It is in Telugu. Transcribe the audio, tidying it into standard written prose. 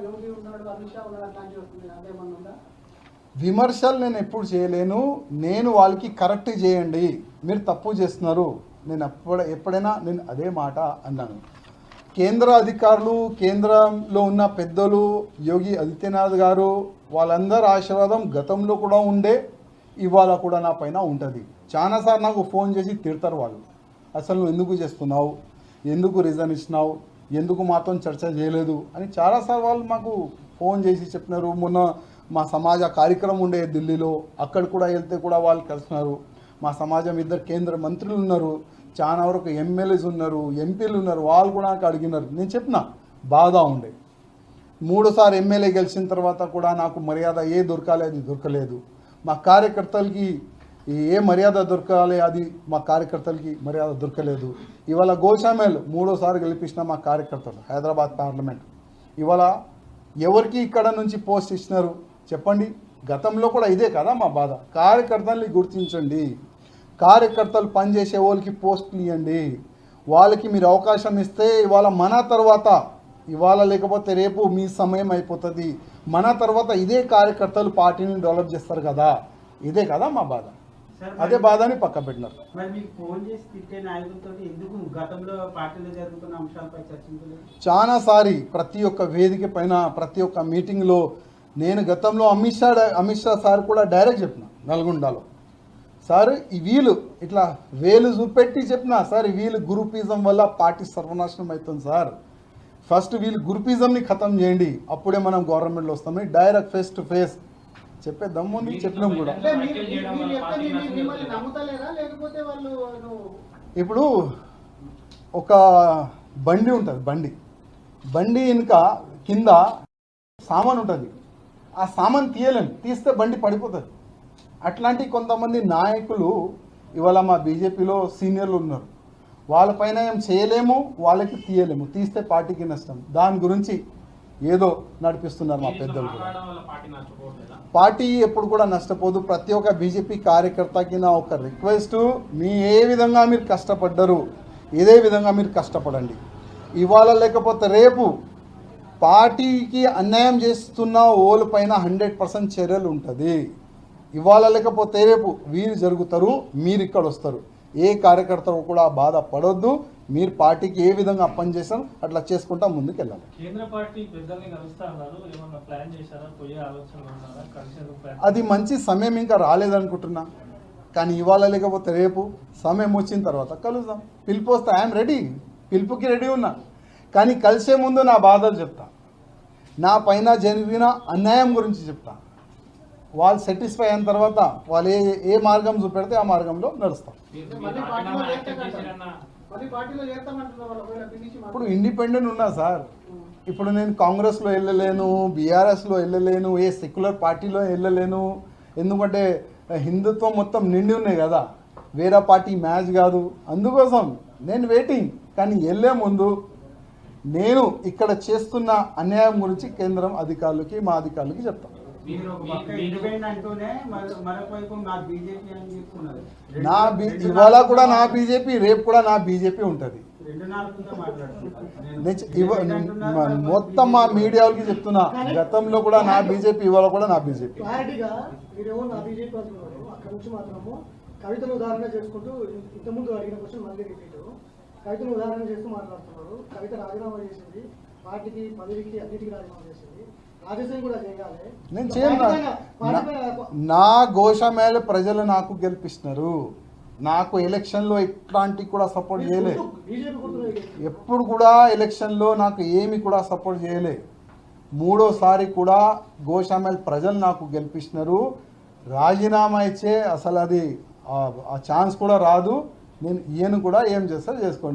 యోగి ఉన్నాడు, అమిత్ షా ఉన్నాడు అట్లాంటివి వస్తుంది, అదేమన్నా ఉందా? విమర్శలు నేను ఎప్పుడు చేయలేను. నేను వాళ్ళకి కరెక్ట్ చేయండి, మీరు తప్పు చేస్తున్నారు, నేను ఎప్పుడైనా నేను అదే మాట అన్నాను. కేంద్ర అధికారులు, కేంద్రంలో ఉన్న పెద్దలు, యోగి ఆదిత్యనాథ్ గారు, వాళ్ళందరి ఆశీర్వాదం గతంలో కూడా ఉండే, ఇవాళ కూడా నా పైన ఉంటుంది. చాలాసార్లు నాకు ఫోన్ చేసి తిడతారు వాళ్ళు, అసలు నువ్వు ఎందుకు చేస్తున్నావు, ఎందుకు రీజన్ ఇచ్చినావు, ఎందుకు మాతో చర్చ చేయలేదు అని చాలాసార్లు వాళ్ళు మాకు ఫోన్ చేసి చెప్పినారు. మొన్న మా సమాజ కార్యక్రమం ఉండే ఢిల్లీలో, అక్కడ కూడా వెళ్తే కూడా వాళ్ళు కలిసినారు. మా సమాజం ఇద్దరు కేంద్ర మంత్రులు ఉన్నారు, చాలా వరకు ఎమ్మెల్యేస్ ఉన్నారు, ఎంపీలు ఉన్నారు, వాళ్ళు కూడా నాకు అడిగినారు. నేను చెప్పిన బాధ ఉండే, 3 సార్లు ఎమ్మెల్యే గెలిచిన తర్వాత కూడా నాకు మర్యాద దొరకాలి, అది దొరకలేదు. మా కార్యకర్తలకి ఏ మర్యాద దొరకాలి, అది మా కార్యకర్తలకి మర్యాద దొరకలేదు. ఇవాళ గోషామేల్ 3వ సారి గెలిపించిన మా కార్యకర్తలు హైదరాబాద్ పార్లమెంట్, ఇవాళ ఎవరికి ఇక్కడ నుంచి పోస్ట్ ఇచ్చినారు చెప్పండి? గతంలో కూడా ఇదే కదా మా బాధ. కార్యకర్తల్ని గుర్తించండి, కార్యకర్తలు పనిచేసే వాళ్ళకి పోస్టులు ఇవ్వండి, వాళ్ళకి మీరు అవకాశం ఇస్తే ఇవాళ మన తర్వాత, ఇవాళ లేకపోతే రేపు మీ సమయం అయిపోతుంది, మన తర్వాత ఇదే కార్యకర్తలు పార్టీని డెవలప్ చేస్తారు కదా, ఇదే కదా మా బాధ. అదే బాధని పక్క పెట్టినారు. చాలాసారి ప్రతి ఒక్క వేదిక పైన, ప్రతి ఒక్క మీటింగ్లో నేను గతంలో అమిత్ షా సార్ కూడా డైరెక్ట్ చెప్పిన, నల్గొండలో, సార్ ఈ వీళ్ళు ఇట్లా వేలు చూపెట్టి చెప్పిన, సార్ వీళ్ళు గ్రూపిజం వల్ల పార్టీ సర్వనాశనం అవుతుంది సార్, ఫస్ట్ వీళ్ళు గ్రూపిజంని ఖతం చేయండి, అప్పుడే మనం గవర్నమెంట్లో వస్తామని డైరెక్ట్ ఫేస్ టు ఫేస్ చెప్పే దమ్ముంది, చెప్పినాం కూడా. ఇప్పుడు ఒక బండి ఉంటుంది, బండి వెనుక కింద సామాన్ ఉంటుంది, ఆ సామాన్ తీయలేము, తీస్తే బండి పడిపోతుంది. అట్లాంటి కొంతమంది నాయకులు ఇవాళ మా బీజేపీలో సీనియర్లు ఉన్నారు, వాళ్ళపైన ఏం చేయలేము, వాళ్ళకి తీయలేము, తీస్తే పార్టీకి నష్టం. దాని గురించి ఏదో నడిపిస్తున్నారు మా పెద్దలు. పార్టీ ఎప్పుడు కూడా నష్టపోదు. ప్రతి ఒక్క బీజేపీ కార్యకర్తకి నా ఒక రిక్వెస్ట్, ఏ విధంగా మీరు కష్టపడ్డారు ఇదే విధంగా మీరు కష్టపడండి. ఇవాళ లేకపోతే రేపు పార్టీకి అన్యాయం చేస్తున్న వాళ్ళ పైన 100% చర్యలు ఉంటుంది. ఇవాళ లేకపోతే రేపు వీరు జరుగుతారు, మీరు ఇక్కడ వస్తారు. ఏ కార్యకర్తలు కూడా బాధపడొద్దు, మీరు పార్టీకి ఏ విధంగా పనిచేస్తారో అట్లా చేసుకుంటా ముందుకు వెళ్ళాలి. అది మంచి సమయం ఇంకా రాలేదనుకుంటున్నా, కానీ ఇవాళ లేకపోతే రేపు సమయం వచ్చిన తర్వాత కలుద్దాం. పిలుపు వస్తే ఐఎమ్ రెడీ, పిలుపుకి రెడీ ఉన్నా, కానీ కలిసే ముందు నా బాధలు చెప్తా, నా పైన జరిగిన అన్యాయం గురించి చెప్తా. వాళ్ళు సాటిస్ఫై అయిన తర్వాత వాళ్ళు ఏ మార్గం చూపెడితే ఆ మార్గంలో నడుస్తాం. ఇప్పుడు ఇండిపెండెంట్ ఉన్నా సార్, ఇప్పుడు నేను కాంగ్రెస్లో వెళ్ళలేను, బీఆర్ఎస్లో వెళ్ళలేను, ఏ సెక్యులర్ పార్టీలో వెళ్ళలేను, ఎందుకంటే హిందుత్వం మొత్తం నిండి ఉన్నాయి కదా, వేరే పార్టీ మ్యాచ్ కాదు. అందుకోసం నేను వెయిటింగ్, కానీ వెళ్ళే ముందు నేను ఇక్కడ చేస్తున్న అన్యాయం గురించి కేంద్రం అధికారులకి, మా అధికారులకి చెప్తాను. ఇవాళ కూడా నా బీజేపీ, రేపు కూడా నా బీజేపీ ఉంటుంది. మొత్తం మా మీడియా వాళ్ళకి చెప్తున్నా, గతంలో కూడా నా బీజేపీ, ఇవాళ కూడా నా బీజేపీ. కవితను ఉదాహరణ చేసుకుంటూ ఇంతకుముందు అడిగిన క్వశ్చన్ మళ్ళీ రిపీట్, కవితను ఉదాహరణ చేస్తూ మాట్లాడుతున్నారు. కవిత రాజీనామా చేసింది, పార్టీకి పదవికి అన్నిటికీ రాజీనామా చేసింది, రాజకీయం కూడా చేయాలి. నేను చేయను. నా గోషామేళ ప్రజలు నాకు గెలిపిస్తున్నారు, నాకు ఎలక్షన్లో ఎట్లాంటి కూడా సపోర్ట్ చేయలే, ఎప్పుడు కూడా ఎలక్షన్లో నాకు ఏమి కూడా సపోర్ట్ చేయలే. 3వసారి కూడా గోషామేళ ప్రజలు నాకు గెలిపిస్తున్నారు. రాజీనామా ఇచ్చే అసలు అది ఆ ఛాన్స్ కూడా రాదు. నేను ఈయన కూడా ఏం చేస్తా చేసుకోండి.